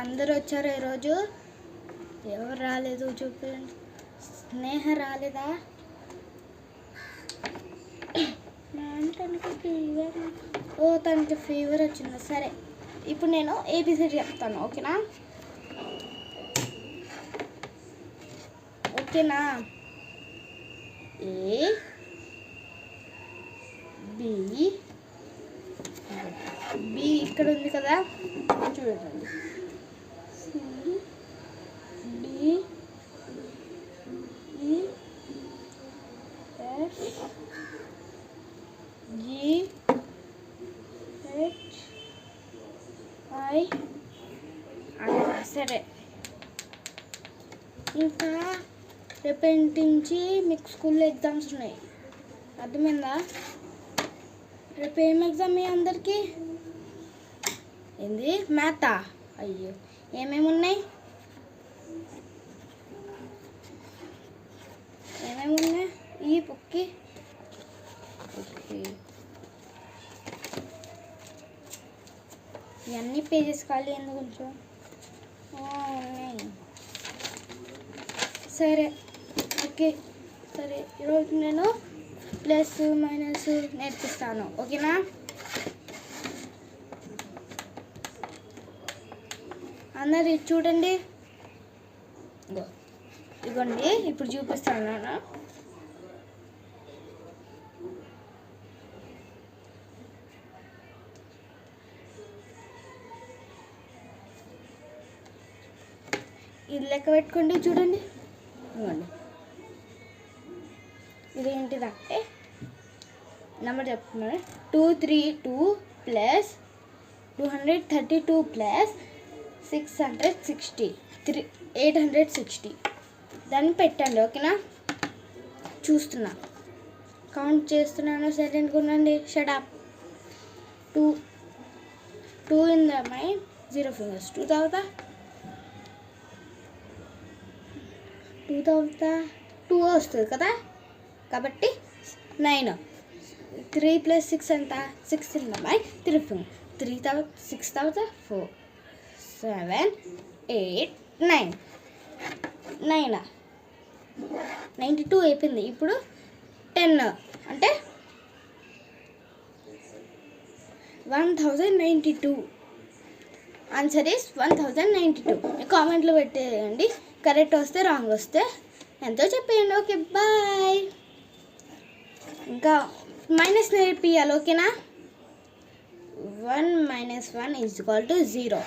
అందరూ వచ్చారు ఈరోజు. ఎవరు రాలేదు చూపించండి. స్నేహ రాలేదా? తనకి ఫీవర్. ఓ తనకి ఫీవర్ వచ్చిందా? సరే ఇప్పుడు నేను ఏబిసిడి చెప్తాను. ఓకేనా? ఓకేనా? ఏ బి బి ఇక్కడ ఉంది కదా, చూడండి. సి డి ఈ ఎఫ్ జి హెచ్ ఐ. సరే, ఇంకా రేపటి నుంచి మీకు స్కూల్లో ఎగ్జామ్స్ ఉన్నాయి. అర్థమైందా? రేపు ఏం ఎగ్జామ్ మీ అందరికీ? ఏంది? మ్యాథా? అయ్యో, ఏమేమి ఉన్నాయి? ఈ బుక్కి ఇవన్నీ పేజెస్ ఖాళీ ఎందుకు కొంచెం ఉన్నాయి. సరే ఓకే. సరే, ఈరోజు నేను ప్లస్ మైనస్ నేర్పిస్తాను. ఓకేనా? అందరు చూడండి. ఇవ్వండి, ఇప్పుడు చూపిస్తాను. ఇది లెక్క పెట్టుకోండి. చూడండి, ఇవ్వండి. ఇదేంటిదంటే నెంబర్ చెప్తున్నాను. 232 ప్లస్ 232 ప్లస్ 660 860. దాన్ని పెట్టండి. ఓకేనా? చూస్తున్నా, కౌంట్ చేస్తున్నాను. సైలెంట్గా ఉండండి. Shut up. 2 in the mind, 0 fingers. 2 తర్వాత 2 వస్తుంది కదా, కాబట్టి 9. 3 + 6 ఎంత? 6 ఇన్ ద మైండ్, 3 ఫింగర్. 3 తర్వాత 6 తర్వాత 4 7 8 9. 92 అయిపోయింది. ఇప్పుడు 10 అంటే 1092. Answer is 1092. కామెంట్లో పెట్టేయండి. కరెక్ట్ వస్తే, రాంగ్ వస్తే ఎంతో చెప్పేయండి. Okay, bye. ఇంకా మైనస్ నేర్పియాలి. ఓకేనా? 1 - 1 = 0.